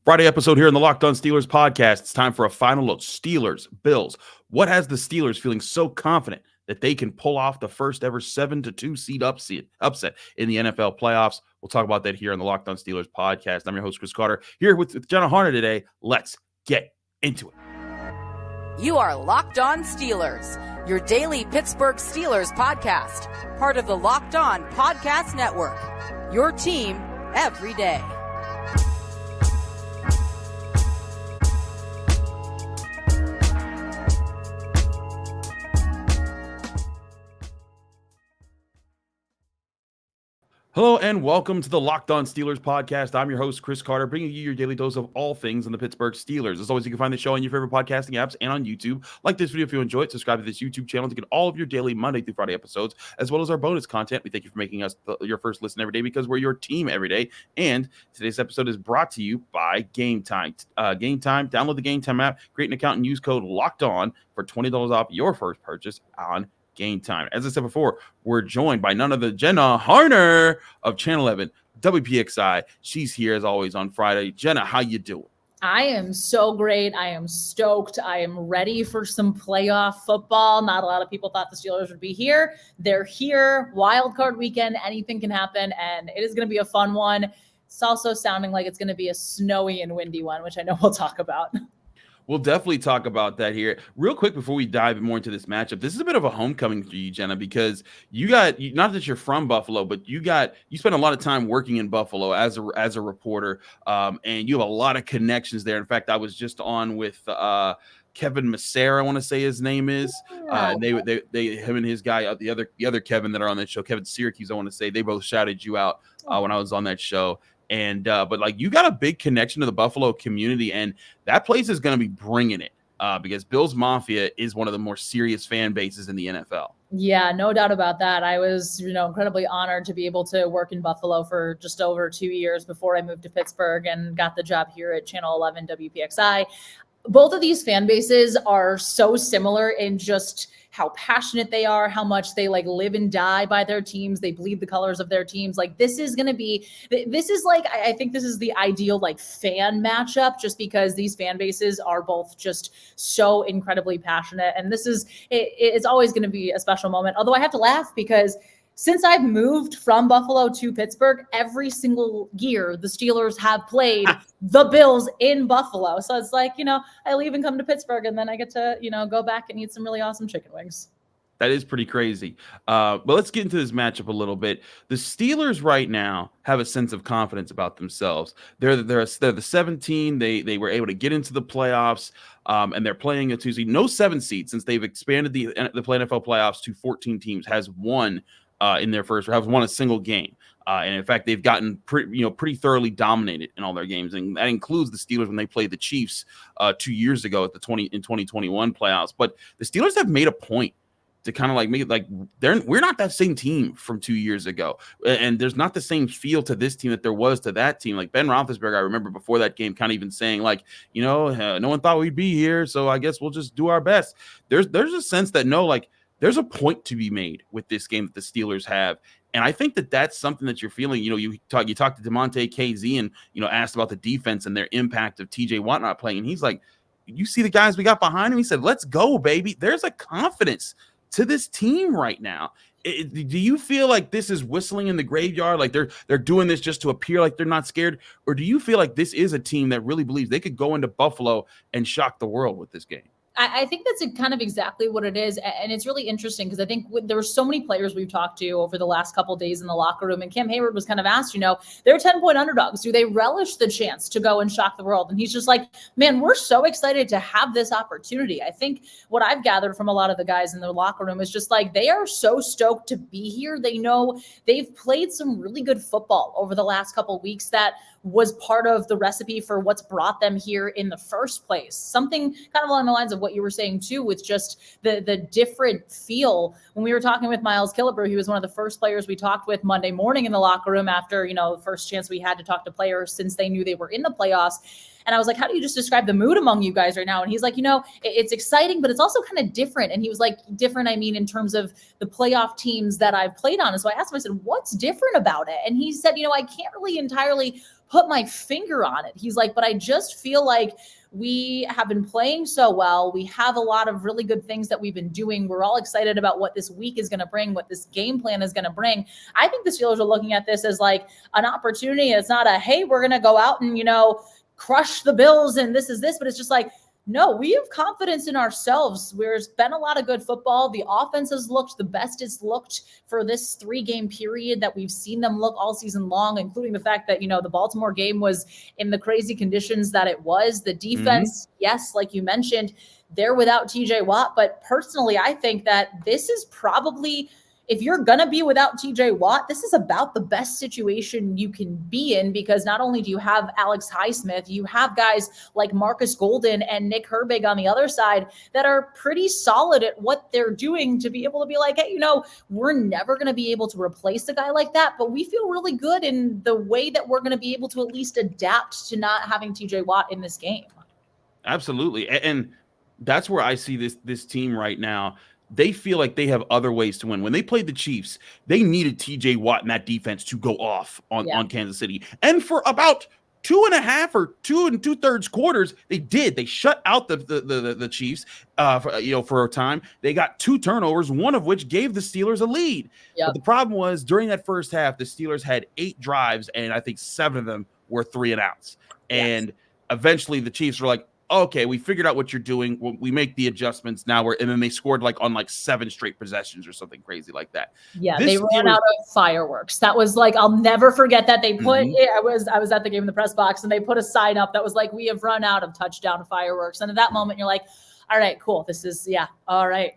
Friday episode here in the Locked On Steelers podcast. It's time for a final look. Steelers, Bills. What has the Steelers feeling so confident that they can pull off the first ever 7-2 seed upset in the NFL playoffs? We'll talk about that here on the Locked On Steelers podcast. I'm your host, Chris Carter, here with Jenna Harner today. Let's get into it. You are Locked On Steelers, your daily Pittsburgh Steelers podcast, part of the Locked On Podcast Network, your team every day. Hello and welcome to the Locked On Steelers podcast. I'm your host, Chris Carter, bringing you your daily dose of all things on the Pittsburgh Steelers. As always, you can find the show on your favorite podcasting apps and on YouTube. Like this video if you enjoy it. Subscribe to this YouTube channel to get all of your daily Monday through Friday episodes, as well as our bonus content. We thank you for making us your first listen every day because we're your team every day. And today's episode is brought to you by Game Time. Game Time, download the Game Time app, create an account, and use code LOCKEDON for $20 off your first purchase on Game Time. As I said before, we're joined by none other than Jenna Harner of Channel 11 WPXI. She's here as always on Friday. Jenna, how you doing? I am so great. I am stoked. I am ready for some playoff football. Not a lot of people thought the Steelers would be here. They're here. Wild card weekend. Anything can happen, and it is going to be a fun one. It's also sounding like it's going to be a snowy and windy one, which I know we'll talk about. We'll definitely talk about that here. Real quick before we dive more into this matchup, this is a bit of a homecoming for you, Jenna, because you got, not that you're from Buffalo, but you spent a lot of time working in Buffalo as a reporter, and you have a lot of connections there. In fact, I was just on with Kevin Massera, I want to say his name is. And they him and his guy, the other Kevin that are on that show, Kevin Syracuse, I want to say, they both shouted you out when I was on that show. And but like you got a big connection to the Buffalo community, and that place is going to be bringing it because Bills Mafia is one of the more serious fan bases in the NFL. Yeah, no doubt about that. I was, incredibly honored to be able to work in Buffalo for just over 2 years before I moved to Pittsburgh and got the job here at Channel 11 WPXI. Both of these fan bases are so similar in just how passionate they are, how much they live and die by their teams. They bleed the colors of their teams. I think this is the ideal fan matchup, just because these fan bases are both just so incredibly passionate. And it's always going to be a special moment. Although I have to laugh because since I've moved from Buffalo to Pittsburgh, every single year the Steelers have played the Bills in Buffalo. So it's I leave and come to Pittsburgh, and then I get to, go back and eat some really awesome chicken wings. That is pretty crazy. But let's get into this matchup a little bit. The Steelers right now have a sense of confidence about themselves. They're the 17. They were able to get into the playoffs, and they're playing a 2 seed. No 7 seed since they've expanded the NFL playoffs to 14 teams has won in their first, have won a single game. And in fact, they've gotten pretty thoroughly dominated in all their games. And that includes the Steelers when they played the Chiefs 2 years ago at the 2021 playoffs. But the Steelers have made a point to kind of make it we're not that same team from 2 years ago. And there's not the same feel to this team that there was to that team. Ben Roethlisberger, I remember before that game kind of even saying no one thought we'd be here, so I guess we'll just do our best. There's a sense that there's a point to be made with this game that the Steelers have. And I think that that's something that you're feeling. You talked to DeMonte KZ and, asked about the defense and their impact of TJ Watt not playing. And he's like, you see the guys we got behind him? He said, let's go, baby. There's a confidence to this team right now. Do you feel like this is whistling in the graveyard? Like they're doing this just to appear like they're not scared? Or do you feel like this is a team that really believes they could go into Buffalo and shock the world with this game? I think that's kind of exactly what it is. And it's really interesting because I think there were so many players we've talked to over the last couple of days in the locker room. And Cam Heyward was kind of asked, they're 10-point underdogs. Do they relish the chance to go and shock the world? And he's just like, man, we're so excited to have this opportunity. I think what I've gathered from a lot of the guys in the locker room is just they are so stoked to be here. They know they've played some really good football over the last couple of weeks that was part of the recipe for what's brought them here in the first place. Something kind of along the lines of what you were saying too, with just the different feel. When we were talking with Miles Killebrew, he was one of the first players we talked with Monday morning in the locker room after, the first chance we had to talk to players since they knew they were in the playoffs. And I was like, how do you just describe the mood among you guys right now? And he's like, it's exciting, but it's also kind of different. And he was like, different, I mean, in terms of the playoff teams that I've played on. And so I asked him, I said, what's different about it? And he said, I can't really entirely put my finger on it. He's like, but I just feel like we have been playing so well. We have a lot of really good things that we've been doing. We're all excited about what this week is going to bring, what this game plan is going to bring. I think the Steelers are looking at this as like an opportunity. It's not a, hey, we're going to go out and, crush the Bills and this is this, but it's just like, no, we have confidence in ourselves. There's been a lot of good football. The offense has looked the best it's looked for this 3-game period that we've seen them look all season long, including the fact that, the Baltimore game was in the crazy conditions that it was. The defense, yes, like you mentioned, they're without TJ Watt. But personally, I think that this is probably, if you're going to be without TJ Watt, this is about the best situation you can be in, because not only do you have Alex Highsmith, you have guys like Marcus Golden and Nick Herbig on the other side that are pretty solid at what they're doing to be able to be like, hey, we're never going to be able to replace a guy like that, but we feel really good in the way that we're going to be able to at least adapt to not having TJ Watt in this game. Absolutely. And that's where I see this team right now. They feel like they have other ways to win. When they played the Chiefs, they needed TJ Watt and that defense to go off on Kansas City. And for about 2.5 or 2 2/3 quarters, they did. They shut out the Chiefs for a time. They got 2 turnovers, one of which gave the Steelers a lead. Yep. But the problem was during that first half, the Steelers had 8 drives, and I think 7 of them were 3-and-outs. And eventually the Chiefs were like, okay, we figured out what you're doing. We make the adjustments now. And then they scored on 7 straight possessions or something crazy like that. Yeah, they ran out of fireworks. That was I'll never forget that. They put I was at the game in the press box, and they put a sign up that was like, we have run out of touchdown fireworks. And at that moment, you're like, all right, cool. This is all right.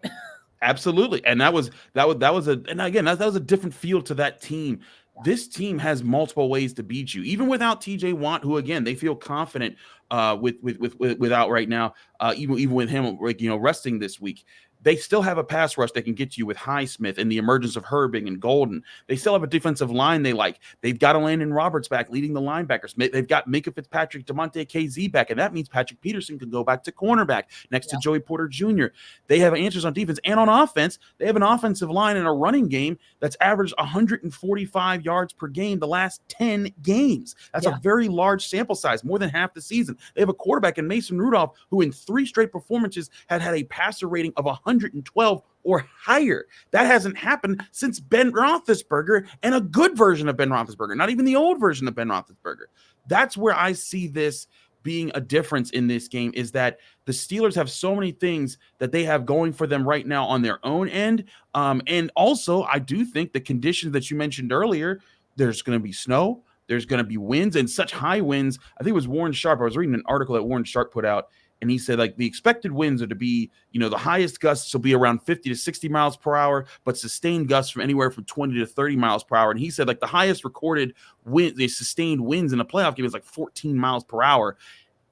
Absolutely. And that was a different feel to that team. This team has multiple ways to beat you, even without TJ Watt, who again they feel confident without right now. Even with him, resting this week, they still have a pass rush that can get you with Highsmith and the emergence of Herbig and Golden. They still have a defensive line they like. They've got a Landon Roberts back leading the linebackers. They've got Minka Fitzpatrick, DeMonte KZ back, and that means Patrick Peterson can go back to cornerback next to Joey Porter Jr. They have answers on defense and on offense. They have an offensive line and a running game that's averaged 145 yards per game the last 10 games. That's a very large sample size, more than half the season. They have a quarterback in Mason Rudolph who in 3 straight performances had a passer rating of 112 or higher. That hasn't happened since Ben Roethlisberger, and a good version of Ben Roethlisberger, not even the old version of Ben Roethlisberger. That's where I see this being a difference in this game, is that the Steelers have so many things that they have going for them right now on their own end. And also, I do think the conditions that you mentioned earlier, there's going to be snow, there's going to be winds, and such high winds. I think it was Warren Sharp. I was reading an article that Warren Sharp put out, and he said the expected winds are to be, the highest gusts will be around 50 to 60 miles per hour, but sustained gusts from anywhere from 20 to 30 miles per hour. And he said the highest recorded wind, the sustained winds in a playoff game is 14 miles per hour.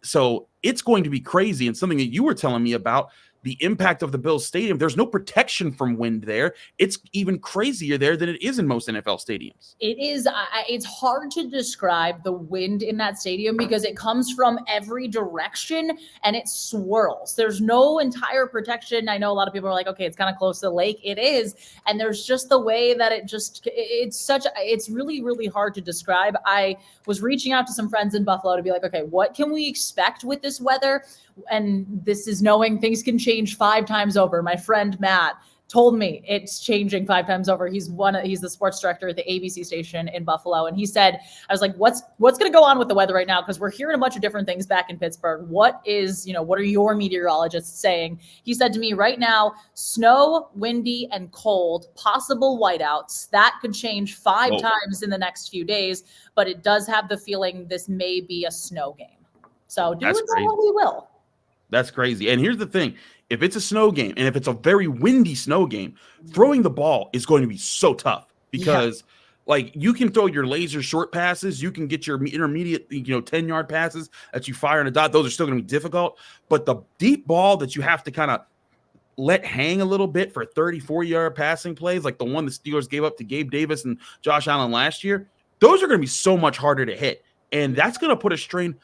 So it's going to be crazy. And something that you were telling me about, the impact of the Bills stadium, there's no protection from wind there. It's even crazier there than it is in most NFL stadiums. It is. It's hard to describe the wind in that stadium because it comes from every direction and it swirls. There's no entire protection. I know a lot of people are like, okay, it's kind of close to the lake. It is. And there's just the way that it's really, really hard to describe. I was reaching out to some friends in Buffalo to be like, okay, what can we expect with this weather? And this is knowing things can change 5 times over. My friend Matt told me it's changing 5 times over. He's the sports director at the ABC station in Buffalo. And he said, I was like, what's going to go on with the weather right now? Because we're hearing a bunch of different things back in Pittsburgh. What are your meteorologists saying? He said to me right now, snow, windy, and cold, possible whiteouts. That could change 5 times in the next few days, but it does have the feeling this may be a snow game. So do what we will. That's crazy. And here's the thing. If it's a snow game and if it's a very windy snow game, throwing the ball is going to be so tough because you can throw your laser short passes. You can get your intermediate, 10-yard passes that you fire in a dot. Those are still going to be difficult. But the deep ball that you have to kind of let hang a little bit for 34-yard passing plays, like the one the Steelers gave up to Gabe Davis and Josh Allen last year, those are going to be so much harder to hit. And that's going to put a strain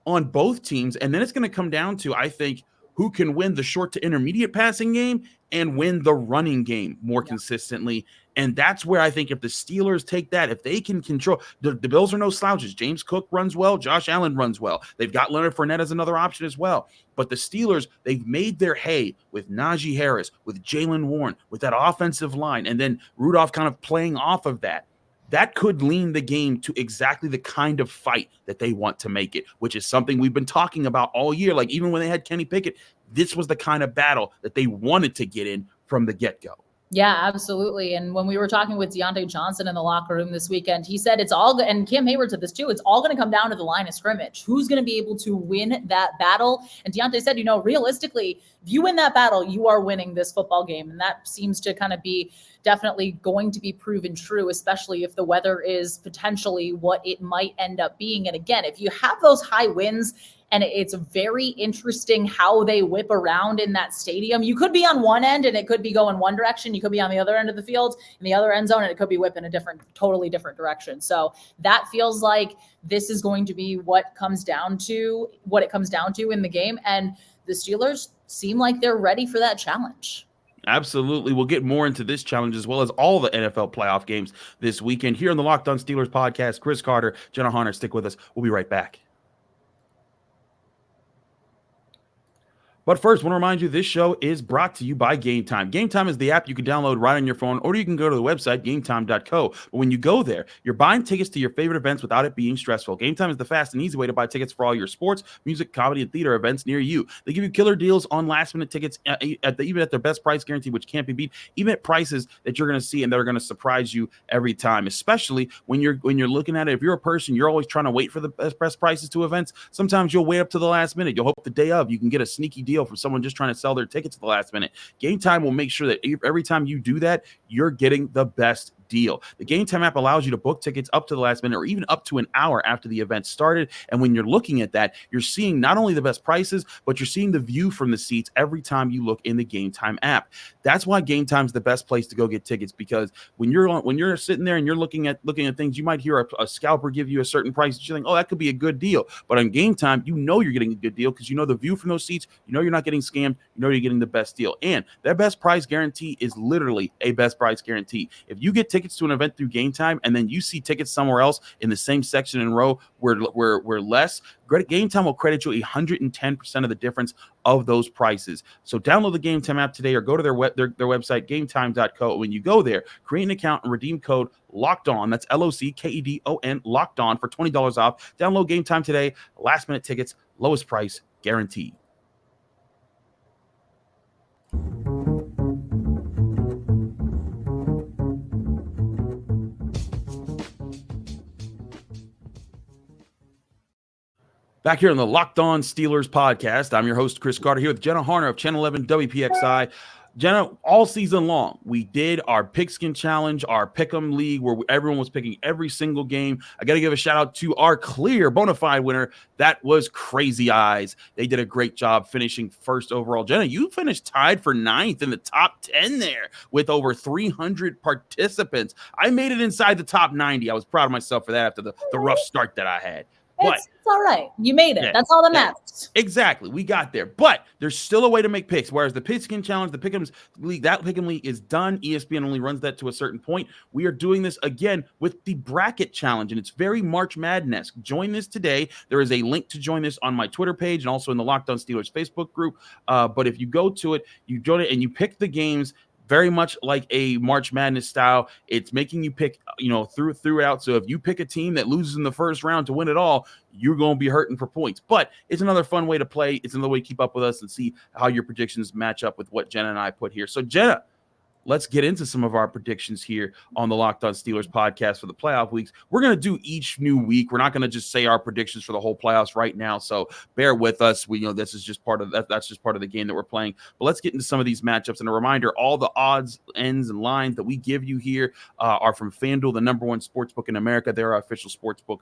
on both teams. And then it's going to come down to, I think, who can win the short to intermediate passing game and win the running game more consistently. And that's where I think if the Steelers take that, if they can control, the Bills are no slouches. James Cook runs well. Josh Allen runs well. They've got Leonard Fournette as another option as well. But the Steelers, they've made their hay with Najee Harris, with Jaylen Warren, with that offensive line, and then Rudolph kind of playing off of that. That could lean the game to exactly the kind of fight that they want to make it, which is something we've been talking about all year. Like even when they had Kenny Pickett, this was the kind of battle that they wanted to get in from the get-go. Yeah, absolutely. And when we were talking with Deontay Johnson in the locker room this weekend, he said it's all, and Cam Heyward said this too, it's all going to come down to the line of scrimmage. Who's going to be able to win that battle? And Deontay said, realistically, if you win that battle, you are winning this football game. And that seems to kind of be definitely going to be proven true, especially if the weather is potentially what it might end up being. And again, if you have those high winds, and it's very interesting how they whip around in that stadium. You could be on one end and it could be going one direction. You could be on the other end of the field in the other end zone, and it could be whipping a totally different direction. So that feels like this is going to be what it comes down to in the game. And the Steelers seem like they're ready for that challenge. Absolutely. We'll get more into this challenge as well as all the NFL playoff games this weekend here on the Locked On Steelers podcast. Chris Carter, Jenna Harner, stick with us. We'll be right back. But first, I want to remind you this show is brought to you by Game Time. Game Time is the app you can download right on your phone, or you can go to the website, gametime.co. But when you go there, you're buying tickets to your favorite events without it being stressful. Game Time is the fast and easy way to buy tickets for all your sports, music, comedy, and theater events near you. They give you killer deals on last-minute tickets, even at their best price guarantee, which can't be beat, even at prices that you're going to see and that are going to surprise you every time, especially when you're looking at it. If you're a person, you're always trying to wait for the best prices to events. Sometimes you'll wait up to the last minute. You'll hope the day of you can get a sneaky deal from someone just trying to sell their tickets at the last minute. Game Time will make sure that every time you do that, you're getting the best deal. The Game Time app allows you to book tickets up to the last minute or even up to an hour after the event started. And when you're looking at that, you're seeing not only the best prices, but you're seeing the view from the seats every time you look in the Game Time app. That's why Game Time is the best place to go get tickets, because when you're sitting there and you're looking at things, you might hear a scalper give you a certain price. And you think, oh, that could be a good deal. But on Game Time, you're getting a good deal because the view from those seats. You're not getting scammed. You're getting the best deal. And their best price guarantee is literally a best price guarantee. If you get tickets to an event through Game Time and then you see tickets somewhere else in the same section and row where less, Game Time will credit you 110% of the difference of those prices. So download the Game Time app today or go to their website, gametime.co. When you go there, create an account and redeem code Locked On. That's LOCKEDON, Locked On, for $20 off. Download Game Time today. Last minute tickets, lowest price guaranteed. Back here on the Locked On Steelers podcast, I'm your host, Chris Carter, here with Jenna Harner of Channel 11 WPXI. Jenna, all season long, we did our Pigskin Challenge, our Pick'em League, where everyone was picking every single game. I got to give a shout out to our clear bona fide winner. That was Crazy Eyes. They did a great job finishing first overall. Jenna, you finished tied for 9th in the top 10 there with over 300 participants. I made it inside the top 90. I was proud of myself for that after the rough start that I had. But it's all right. You made it. Yeah, that's all that matters. Exactly. We got there. But there's still a way to make picks. Whereas the Pigskin Challenge, the Pick'em League, that Pick'em League is done. ESPN only runs that to a certain point. We are doing this again with the Bracket Challenge, and it's very March Madness. Join this today. There is a link to join this on my Twitter page and also in the Locked On Steelers Facebook group. But if you go to it, you join it, and you pick the games very much like a March Madness style. It's making you pick, through it out. So if you pick a team that loses in the first round to win it all, you're going to be hurting for points. But it's another fun way to play. It's another way to keep up with us and see how your predictions match up with what Jenna and I put here. So Jenna, let's get into some of our predictions here on the Locked On Steelers podcast for the playoff weeks. We're going to do each new week. We're not going to just say our predictions for the whole playoffs right now. So bear with us. We this is just part of that. That's just part of the game that we're playing. But let's get into some of these matchups. And a reminder, all the odds, ends, and lines that we give you here are from FanDuel, the #1 sportsbook in America. They're our official sportsbook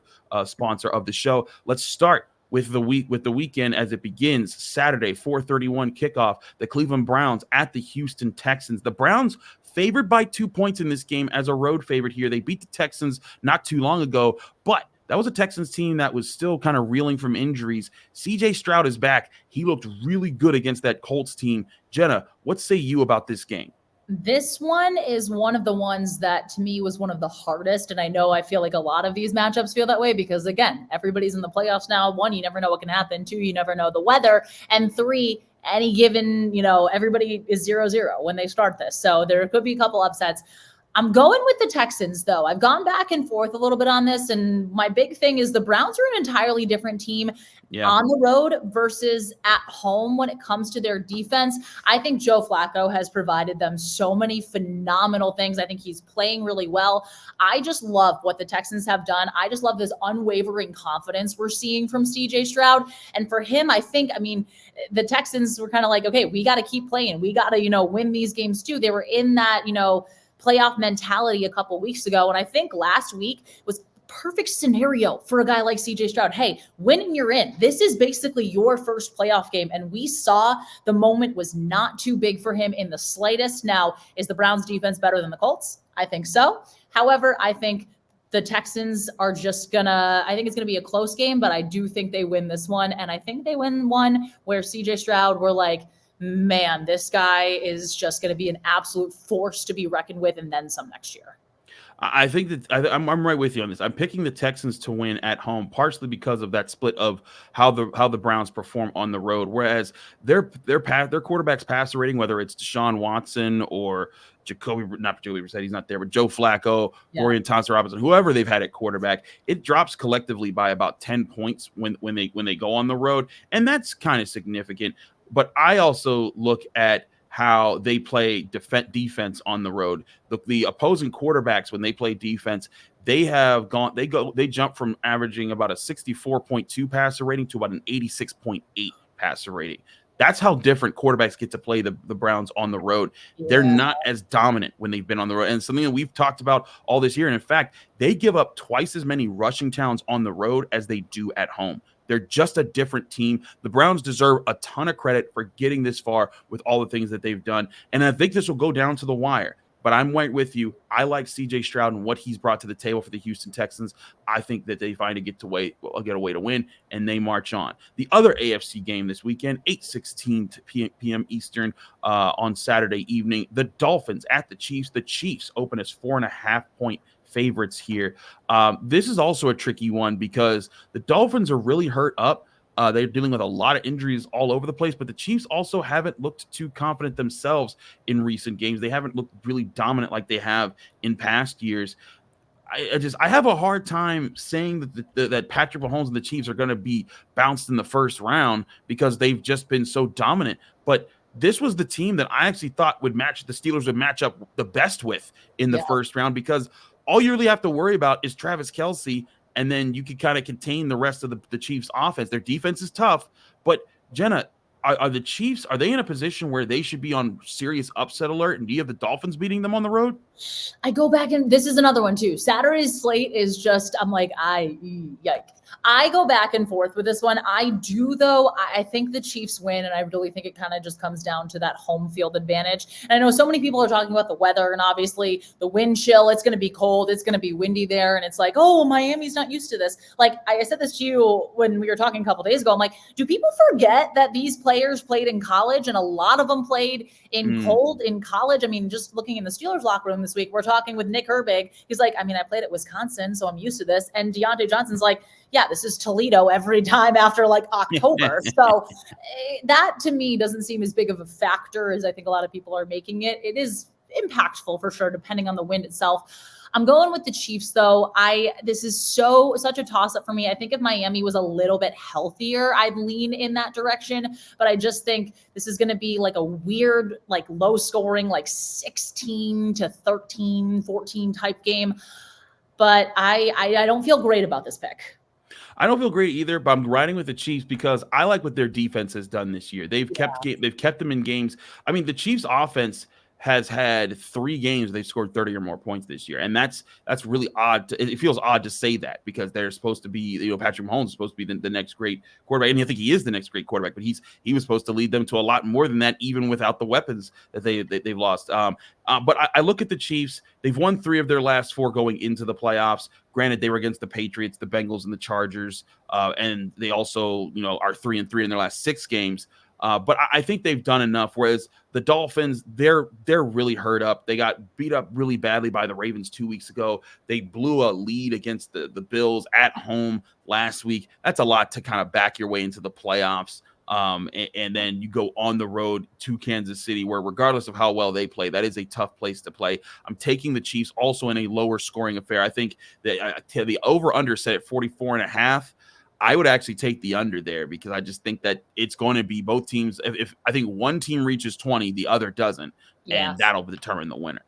sponsor of the show. Let's start with the weekend as it begins Saturday, 4:31 kickoff. The Cleveland Browns at the Houston Texans. The Browns favored by 2 points in this game as a road favorite here. They beat the Texans not too long ago, but that was a Texans team that was still kind of reeling from injuries. CJ Stroud is back. He looked really good against that Colts team. Jenna, what say you about this game? This one is one of the ones that to me was one of the hardest. And I know I feel like a lot of these matchups feel that way because, again, everybody's in the playoffs now. 1, you never know what can happen. 2, you never know the weather. And 3, any given, everybody is 0-0 when they start this. So there could be a couple upsets. I'm going with the Texans, though. I've gone back and forth a little bit on this, and my big thing is the Browns are an entirely different team on the road versus at home when it comes to their defense. I think Joe Flacco has provided them so many phenomenal things. I think he's playing really well. I just love what the Texans have done. I just love this unwavering confidence we're seeing from CJ Stroud. And for him, the Texans were kind of like, okay, we got to keep playing. We got to, win these games too. They were in that, playoff mentality a couple weeks ago. And I think last week was perfect scenario for a guy like CJ Stroud. Hey, win and you're in. This is basically your first playoff game. And we saw the moment was not too big for him in the slightest. Now, is the Browns defense better than the Colts? I think so. However, I think the Texans are I think it's going to be a close game, but I do think they win this one. And I think they win one where CJ Stroud, we're like, man, this guy is just going to be an absolute force to be reckoned with, and then some next year. I think that I'm right with you on this. I'm picking the Texans to win at home, partially because of that split of how the Browns perform on the road. Whereas their quarterback's passer rating, whether it's Deshaun Watson or Jacoby Brissett, he's not there, but Joe Flacco, Dorian Thompson-Robinson, whoever they've had at quarterback, it drops collectively by about 10 points when they go on the road, and that's kind of significant. But I also look at how they play defense on the road. The opposing quarterbacks, when they play defense, they jump from averaging about a 64.2 passer rating to about an 86.8 passer rating. That's how different quarterbacks get to play the Browns on the road. Yeah. They're not as dominant when they've been on the road. And something that we've talked about all this year. And in fact, they give up twice as many rushing touchdowns on the road as they do at home. They're just a different team. The Browns deserve a ton of credit for getting this far with all the things that they've done. And I think this will go down to the wire. But I'm right with you. I like CJ Stroud and what he's brought to the table for the Houston Texans. I think that they find get a way to win, and they march on. The other AFC game this weekend, 8:16 p.m. Eastern on Saturday evening, the Dolphins at the Chiefs. The Chiefs open as 4.5-point favorites here. This is also a tricky one because the Dolphins are really hurt up. They're dealing with a lot of injuries all over the place, but the Chiefs also haven't looked too confident themselves in recent games. They haven't looked really dominant like they have in past years. I have a hard time saying that Patrick Mahomes and the Chiefs are going to be bounced in the first round because they've just been so dominant. But this was the team that I actually thought the Steelers would match up the best with in the first round, because all you really have to worry about is Travis Kelce, and then you can kind of contain the rest of the Chiefs' offense. Their defense is tough, but Jenna, are the Chiefs, are they in a position where they should be on serious upset alert? And do you have the Dolphins beating them on the road? I go back, and this is another one too. Saturday's slate is just, I'm like, yike. I go back and forth with this one. I do, though. I think the Chiefs win, and I really think it kind of just comes down to that home field advantage. And I know so many people are talking about the weather, and obviously the wind chill. It's going to be cold. It's going to be windy there. And it's like, oh, Miami's not used to this. Like, I said this to you when we were talking a couple days ago. I'm like, do people forget that these players played in college, and a lot of them played in cold in college? I mean, just looking in the Steelers locker room this week, we're talking with Nick Herbig. He's like, I played at Wisconsin, so I'm used to this. And Deontay Johnson's like, yeah, this is Toledo every time after like October. So that to me doesn't seem as big of a factor as I think a lot of people are making it. It is impactful for sure, depending on the wind itself. I'm going with the Chiefs, though. This is such a toss-up for me. I think if Miami was a little bit healthier, I'd lean in that direction. But I just think this is going to be like a weird, like low-scoring, like 16-13, 14 type game. But I don't feel great about this pick. I don't feel great either, but I'm riding with the Chiefs because I like what their defense has done this year. They've kept them in games. I mean, the Chiefs' offense, has had 3 games they've scored 30 or more points this year, and that's really odd. It feels odd to say that because they're supposed to be, Patrick Mahomes is supposed to be the next great quarterback, and I think he is the next great quarterback. But he was supposed to lead them to a lot more than that, even without the weapons that they've lost. But I look at the Chiefs; they've won 3 of their last 4 going into the playoffs. Granted, they were against the Patriots, the Bengals, and the Chargers, and they also are 3-3 in their last 6 games. But I think they've done enough. Whereas the Dolphins, they're really hurt up. They got beat up really badly by the Ravens 2 weeks ago. They blew a lead against the Bills at home last week. That's a lot to kind of back your way into the playoffs. And then you go on the road to Kansas City, where regardless of how well they play, that is a tough place to play. I'm taking the Chiefs also in a lower scoring affair. I think that the over-under set at 44.5. I would actually take the under there because I just think that it's going to be both teams. If I think one team reaches 20, the other doesn't, and that'll determine the winner.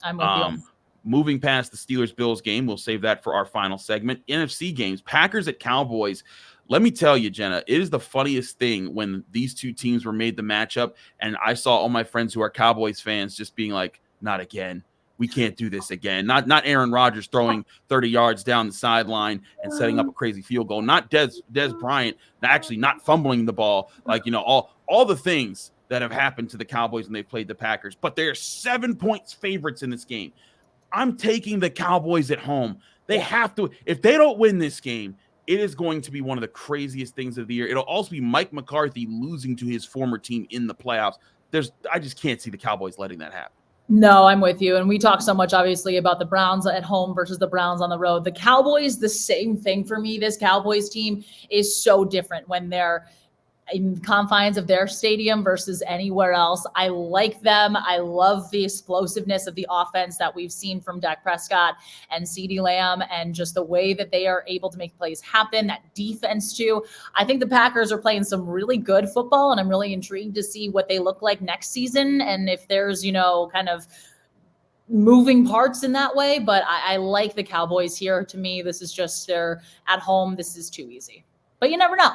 I'm with you. Moving past the Steelers-Bills game, we'll save that for our final segment. NFC games, Packers at Cowboys. Let me tell you, Jenna, it is the funniest thing when these two teams were made the matchup, and I saw all my friends who are Cowboys fans just being like, not again. We can't do this again. Not Aaron Rodgers throwing 30 yards down the sideline and setting up a crazy field goal. Not Dez Bryant actually not fumbling the ball. All the things that have happened to the Cowboys when they've played the Packers. But they're 7 points favorites in this game. I'm taking the Cowboys at home. They have to. If they don't win this game, it is going to be one of the craziest things of the year. It'll also be Mike McCarthy losing to his former team in the playoffs. I just can't see the Cowboys letting that happen. No, I'm with you. And we talk so much, obviously, about the Browns at home versus the Browns on the road. The Cowboys, the same thing for me. This Cowboys team is so different when they're in confines of their stadium versus anywhere else. I like them. I love the explosiveness of the offense that we've seen from Dak Prescott and CeeDee Lamb, and just the way that they are able to make plays happen, that defense too. I think the Packers are playing some really good football, and I'm really intrigued to see what they look like next season. And if there's, kind of moving parts in that way, but I like the Cowboys here. To me, this is just, they're at home. This is too easy, but you never know.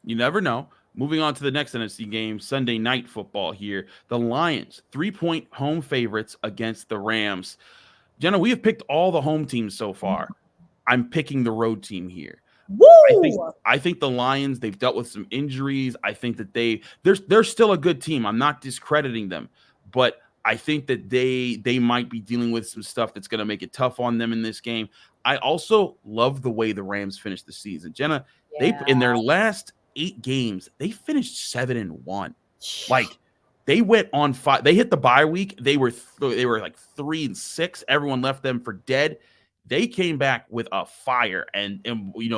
You never know. Moving on to the next NFC game, Sunday Night Football here. The Lions, 3-point home favorites against the Rams. Jenna, we have picked all the home teams so far. I'm picking the road team here. Woo! I think the Lions, they've dealt with some injuries. I think that they're still a good team. I'm not discrediting them, but I think that they might be dealing with some stuff that's going to make it tough on them in this game. I also love the way the Rams finished the season. Jenna, they in their last 8 games, they finished 7-1. Like, they went on 5. They hit the bye week. They were like 3-6. Everyone left them for dead. They came back with a fire, and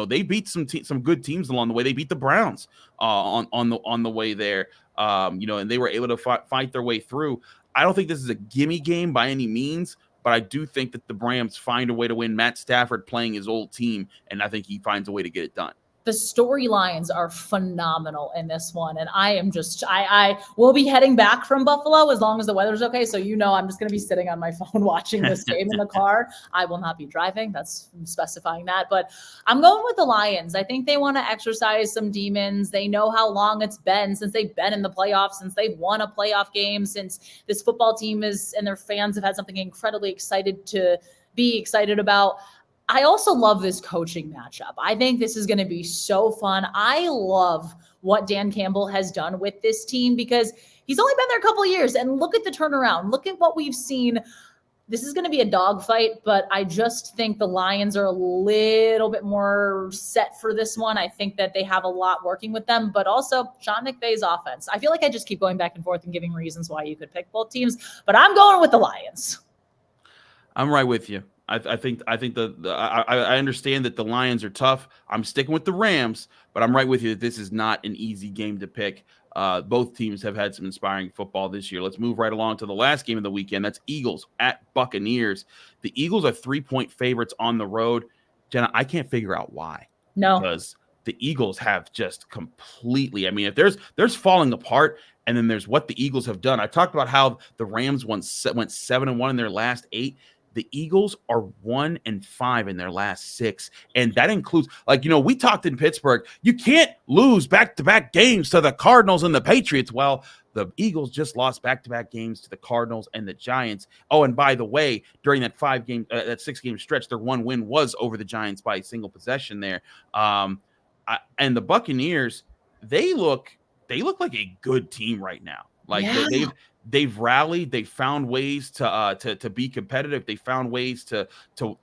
they beat some good teams along the way. They beat the Browns on the way there. And they were able to fight their way through. I don't think this is a gimme game by any means, but I do think that the Rams find a way to win. Matt Stafford playing his old team, and I think he finds a way to get it done. The storylines are phenomenal in this one. And I will be heading back from Buffalo as long as the weather's okay. So, I'm just going to be sitting on my phone watching this game in the car. I will not be driving. That's specifying that. But I'm going with the Lions. I think they want to exercise some demons. They know how long it's been since they've been in the playoffs, since they've won a playoff game, since this football team and their fans have had something incredibly excited to be excited about. I also love this coaching matchup. I think this is going to be so fun. I love what Dan Campbell has done with this team because he's only been there a couple of years, and look at the turnaround. Look at what we've seen. This is going to be a dogfight, but I just think the Lions are a little bit more set for this one. I think that they have a lot working with them, but also Sean McVay's offense. I feel like I just keep going back and forth and giving reasons why you could pick both teams, but I'm going with the Lions. I'm right with you. I understand that the Lions are tough. I'm sticking with the Rams, but I'm right with you that this is not an easy game to pick. Both teams have had some inspiring football this year. Let's move right along to the last game of the weekend. That's Eagles at Buccaneers. The Eagles are 3-point favorites on the road. Jenna, I can't figure out why. No. Because the Eagles have just completely, if there's falling apart, and then there's what the Eagles have done. I talked about how the Rams went 7-1 in their last 8. The Eagles are 1-5 in their last 6. And that includes, we talked in Pittsburgh, you can't lose back-to-back games to the Cardinals and the Patriots. Well, The Eagles just lost back-to-back games to the Cardinals and the Giants. Oh, and by the way, during that 6-game stretch, their one win was over the Giants by a single possession there. And the Buccaneers, they look like a good team right now. Like they've rallied. They found ways to be competitive. They found ways to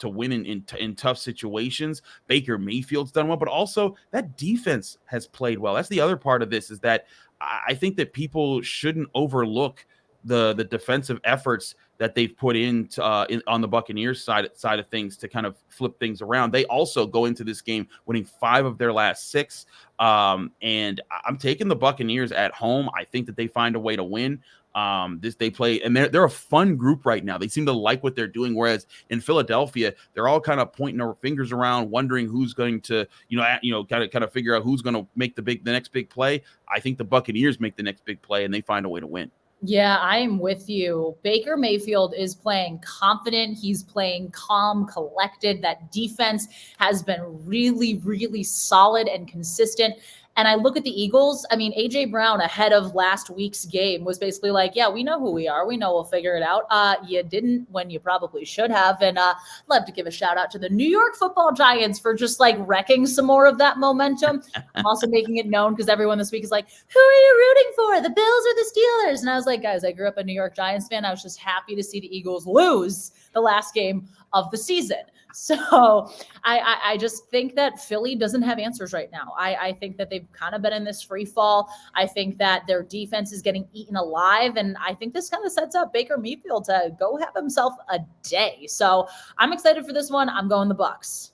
win in tough situations. Baker Mayfield's done well, but also that defense has played well. That's the other part of this, is that I think that people shouldn't overlook the defensive efforts that they've put on the Buccaneers side of things to kind of flip things around. They also go into this game winning 5 of their last 6. And I'm taking the Buccaneers at home. I think that they find a way to win. They play, and they're a fun group right now. They seem to like what they're doing. Whereas in Philadelphia, they're all kind of pointing their fingers around, wondering who's going to, kind of figure out who's going to make the next big play. I think the Buccaneers make the next big play and they find a way to win. Yeah, I'm with you. Baker Mayfield is playing confident. He's playing calm, collected. That defense has been really, really solid and consistent. And I look at the Eagles. I mean, A.J. Brown ahead of last week's game was basically like, yeah, we know who we are. We know we'll figure it out. You didn't when you probably should have. And I'd love to give a shout out to the New York Football Giants for just like wrecking some more of that momentum. I'm also making it known because everyone this week is like, who are you rooting for? The Bills or the Steelers? And I was like, guys, I grew up a New York Giants fan. I was just happy to see the Eagles lose the last game of the season. So I just think that Philly doesn't have answers right now. I think that they've kind of been in this free fall. I think that their defense is getting eaten alive. And I think this kind of sets up Baker Mayfield to go have himself a day. So I'm excited for this one. I'm going the Bucs.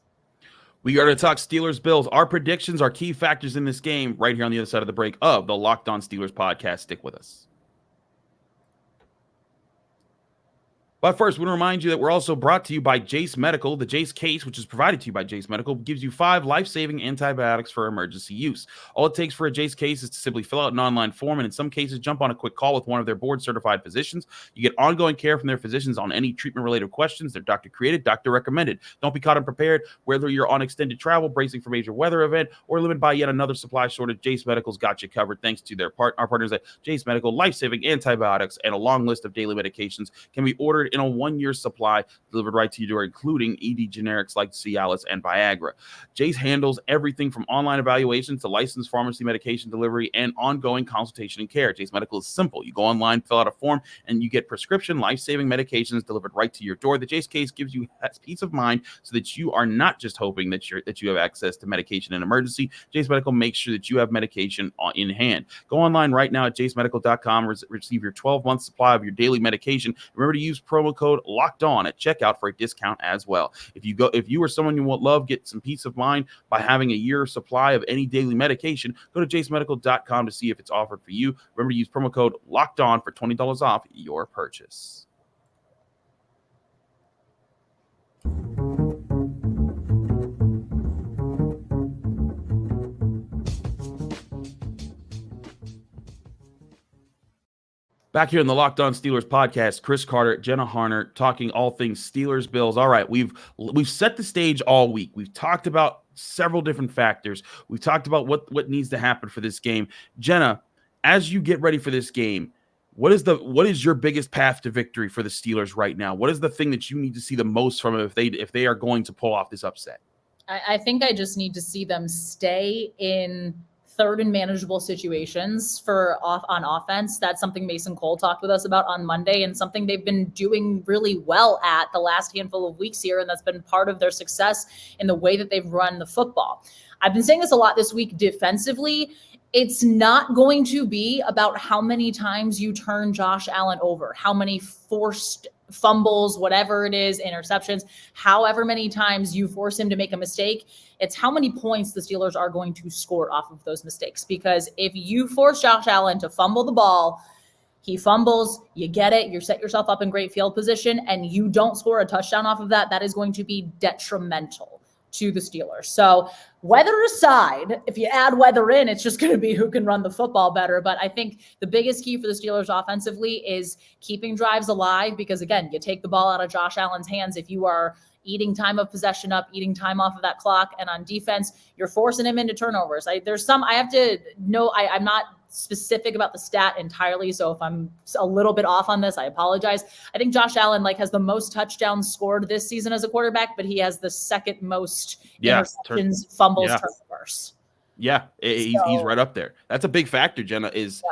We are to talk Steelers Bills. Our predictions are key factors in this game right here on the other side of the break of the Locked On Steelers podcast. Stick with us. But first, we want to remind you that we're also brought to you by Jace Medical. The Jace case, which is provided to you by Jace Medical, gives you 5 life-saving antibiotics for emergency use. All it takes for a Jace case is to simply fill out an online form, and in some cases, jump on a quick call with one of their board-certified physicians. You get ongoing care from their physicians on any treatment-related questions. They're doctor-created, doctor-recommended. Don't be caught unprepared. Whether you're on extended travel, bracing for major weather event, or limited by yet another supply shortage, Jace Medical's got you covered thanks to our partners at Jace Medical. Life-saving antibiotics and a long list of daily medications can be ordered in a 1-year supply delivered right to your door, including ED generics like Cialis and Viagra. Jace handles everything from online evaluations to licensed pharmacy medication delivery and ongoing consultation and care. Jace Medical is simple. You go online, fill out a form, and you get prescription life-saving medications delivered right to your door. The Jace case gives you peace of mind so that you are not just hoping that you have access to medication in emergency. Jace Medical makes sure that you have medication in hand. Go online right now at jacemedical.com. Receive your 12-month supply of your daily medication. Remember to use promo code Locked On at checkout for a discount as well. If you or someone you will love get some peace of mind by having a year supply of any daily medication, go to jacemedical.com to see if it's offered for you. Remember to use promo code Locked On for $20 off your purchase. Back here in the Locked On Steelers podcast, Chris Carter, Jenna Harner, talking all things Steelers Bills. All right, we've set the stage all week. We've talked about several different factors. We've talked about what needs to happen for this game. Jenna, as you get ready for this game, what is your biggest path to victory for the Steelers right now? What is the thing that you need to see the most from them if they are going to pull off this upset? I think I just need to see them stay in third and manageable situations on offense. That's something Mason Cole talked with us about on Monday and something they've been doing really well at the last handful of weeks here. And that's been part of their success in the way that they've run the football. I've been saying this a lot this week defensively. It's not going to be about how many times you turn Josh Allen over, how many forced fumbles, whatever it is, interceptions, however many times you force him to make a mistake. It's how many points the Steelers are going to score off of those mistakes. Because if you force Josh Allen to fumble the ball, he fumbles, you get it, you set yourself up in great field position, and you don't score a touchdown off of that, that is going to be detrimental to the Steelers. So weather aside, if you add weather in, it's just going to be who can run the football better. But I think the biggest key for the Steelers offensively is keeping drives alive, because again, you take the ball out of Josh Allen's hands if you are eating time of possession up, eating time off of that clock. And on defense, you're forcing him into turnovers. I'm not specific about the stat entirely, so if I'm a little bit off on this, I apologize. I think Josh Allen has the most touchdowns scored this season as a quarterback, but he has the second most interceptions, fumbles, turnovers. Yeah, he's right up there. That's a big factor, Jenna, is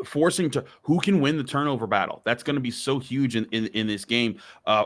forcing to who can win the turnover battle. That's going to be so huge in this game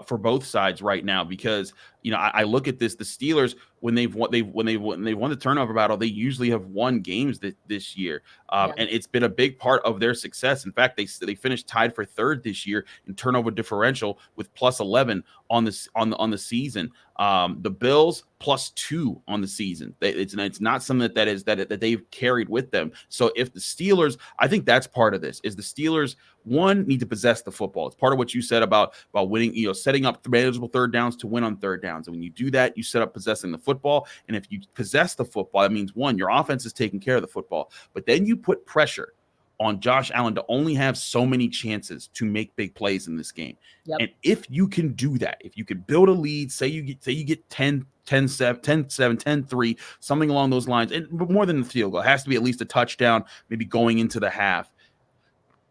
for both sides right now, because I look at this, the Steelers, when they've won the turnover battle, they usually have won games this year, and it's been a big part of their success. In fact, they finished tied for third this year in turnover differential with plus 11 on the season. The Bills +2 on the season. It's not something that they've carried with them. So if the Steelers, I think that's part of this, is the Steelers need to possess the football. It's part of what you said about winning, setting up manageable third downs to win on third downs. And when you do that, you set up possessing the football. And if you possess the football, that means, one, your offense is taking care of the football, but then you put pressure on Josh Allen to only have so many chances to make big plays in this game. Yep. And if you can do that, if you could build a lead, say you get 10-7, 10-3, something along those lines, and more than the field goal, it has to be at least a touchdown, maybe going into the half.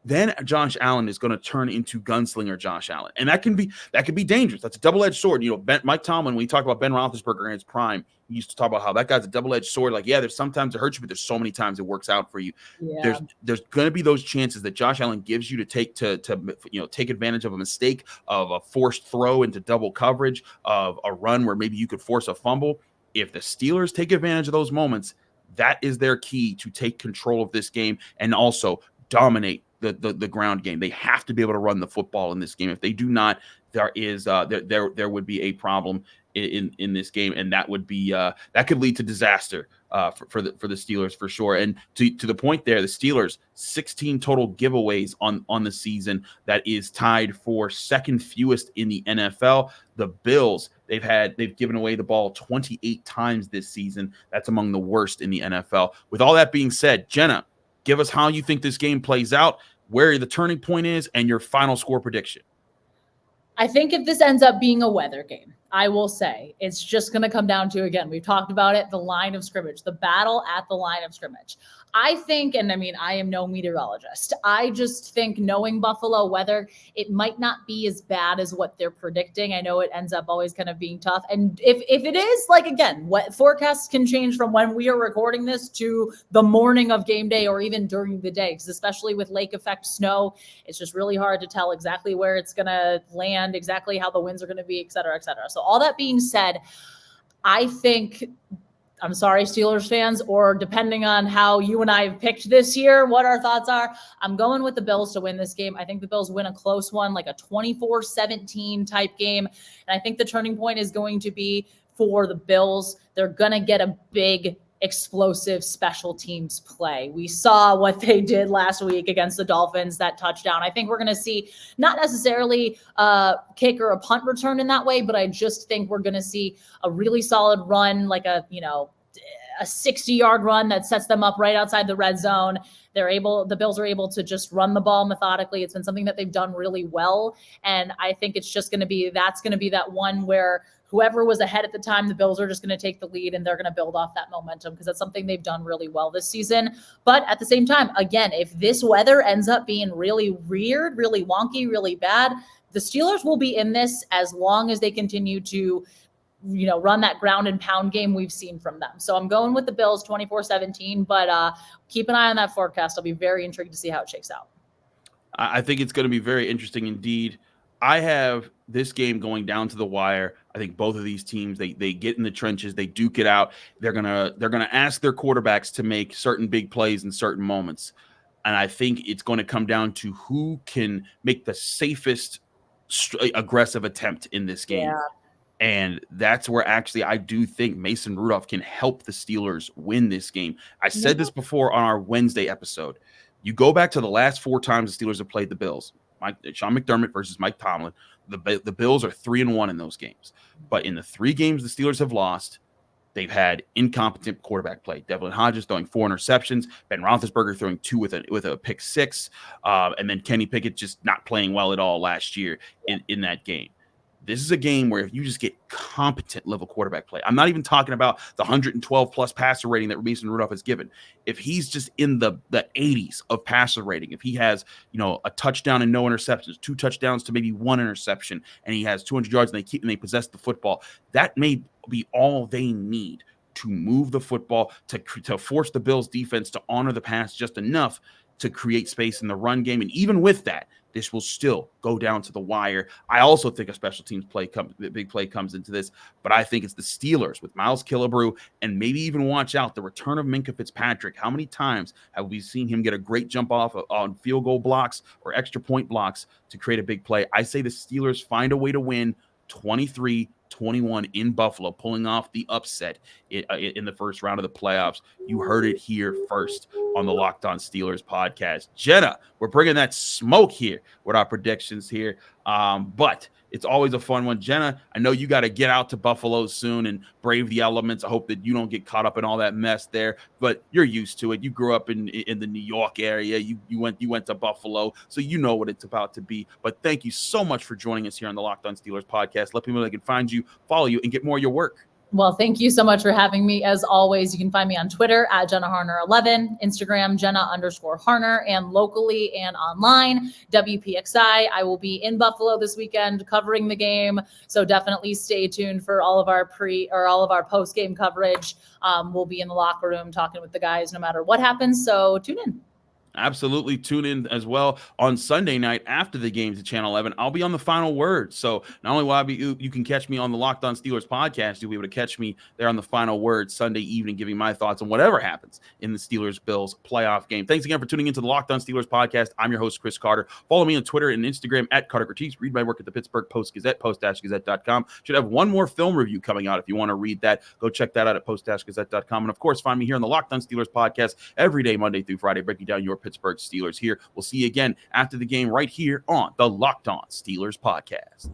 Then Josh Allen is going to turn into gunslinger Josh Allen. And that can be dangerous. That's a double-edged sword. Mike Tomlin, when he talked about Ben Roethlisberger in his prime, he used to talk about how that guy's a double-edged sword. Like, there's sometimes it hurts you, but there's so many times it works out for you. Yeah. There's going to be those chances that Josh Allen gives you to take advantage of a mistake, of a forced throw into double coverage, of a run where maybe you could force a fumble. If the Steelers take advantage of those moments, that is their key to take control of this game and also dominate the ground game. They have to be able to run the football in this game. If they do not, there would be a problem in this game, and that would be that could lead to disaster for the Steelers for sure. And to the point there, the Steelers 16 total giveaways on the season. That is tied for second fewest in the NFL. The Bills, they've given away the ball 28 times this season. That's among the worst in the NFL. With all that being said, Jenna, give us how you think this game plays out, where the turning point is, and your final score prediction. I think if this ends up being a weather game, I will say it's just going to come down to, again, we've talked about it, the line of scrimmage, the battle at the line of scrimmage. I think, and I am no meteorologist, I just think, knowing Buffalo weather, it might not be as bad as what they're predicting. I know it ends up always kind of being tough. And if it is, again, what forecasts can change from when we are recording this to the morning of game day or even during the day, because especially with lake effect snow, it's just really hard to tell exactly where it's going to land, exactly how the winds are going to be, et cetera, et cetera. So all that being said, I think, I'm sorry, Steelers fans, or depending on how you and I have picked this year, what our thoughts are, I'm going with the Bills to win this game. I think the Bills win a close one, like a 24-17 type game. And I think the turning point is going to be for the Bills. They're going to get a big, explosive special teams play. We saw what they did last week against the Dolphins, that touchdown. I think we're going to see not necessarily a kick or a punt return in that way, but I just think we're going to see a really solid run, like a 60-yard run that sets them up right outside the red zone. The Bills are able to just run the ball methodically. It's been something that they've done really well. And I think it's just going to be that one where whoever was ahead at the time, the Bills are just going to take the lead and they're going to build off that momentum, because that's something they've done really well this season. But at the same time, again, if this weather ends up being really weird, really wonky, really bad, the Steelers will be in this as long as they continue to run that ground and pound game we've seen from them. So I'm going with the Bills 24-17, but keep an eye on that forecast. I'll be very intrigued to see how it shakes out. I think it's going to be very interesting indeed. I have this game going down to the wire. I think both of these teams, they get in the trenches, they duke it out. They're gonna ask their quarterbacks to make certain big plays in certain moments. And I think it's going to come down to who can make the safest aggressive attempt in this game. Yeah. And that's where actually I do think Mason Rudolph can help the Steelers win this game. I said this before on our Wednesday episode. You go back to the last 4 times the Steelers have played the Bills. Sean McDermott versus Mike Tomlin. The Bills are 3-1 in those games. But in the 3 games the Steelers have lost, they've had incompetent quarterback play. Devlin Hodges throwing 4 interceptions, Ben Roethlisberger throwing 2 with a pick 6, and then Kenny Pickett just not playing well at all last year in that game. This is a game where if you just get competent level quarterback play, I'm not even talking about the 112 plus passer rating that Mason Rudolph has given. If he's just in the 80s of passer rating, if he has, a touchdown and no interceptions, 2 touchdowns to maybe 1 interception, and he has 200 yards and they possess the football, that may be all they need to move the football, to force the Bills defense to honor the pass just enough to create space in the run game. And even with that, this will still go down to the wire. I also think a special teams big play comes into this, but I think it's the Steelers with Miles Killebrew, and maybe even watch out the return of Minkah Fitzpatrick. How many times have we seen him get a great jump off on field goal blocks or extra point blocks to create a big play? I say the Steelers find a way to win 23-21 in Buffalo, pulling off the upset in the first round of the playoffs. You heard it here first on the Locked On Steelers podcast. Jenna, we're bringing that smoke here with our predictions here, but it's always a fun one. Jenna, I know you got to get out to Buffalo soon and brave the elements. I hope that you don't get caught up in all that mess there, but you're used to it. You grew up in the New York area. You went to Buffalo, so you know what it's about to be. But thank you so much for joining us here on the Locked On Steelers podcast. Let people know they can find you, follow you, and get more of your work. Well, thank you so much for having me. As always, you can find me on Twitter at Jenna Harner 11, Instagram, Jenna_Harner, and locally and online, WPXI. I will be in Buffalo this weekend covering the game. So definitely stay tuned for all of our post-game coverage. We'll be in the locker room talking with the guys no matter what happens. So tune in. Absolutely. Tune in as well on Sunday night after the games at Channel 11. I'll be on the final word. So not only will you can catch me on the Locked On Steelers podcast, you'll be able to catch me there on the final word Sunday evening, giving my thoughts on whatever happens in the Steelers-Bills playoff game. Thanks again for tuning into the Locked On Steelers podcast. I'm your host, Chris Carter. Follow me on Twitter and Instagram at Carter Critiques. Read my work at the Pittsburgh Post-Gazette, post-gazette.com. Should have one more film review coming out. If you want to read that, go check that out at post-gazette.com. And of course, find me here on the Locked On Steelers podcast every day, Monday through Friday, breaking down your Pittsburgh Steelers here. We'll see you again after the game right here on the Locked On Steelers podcast.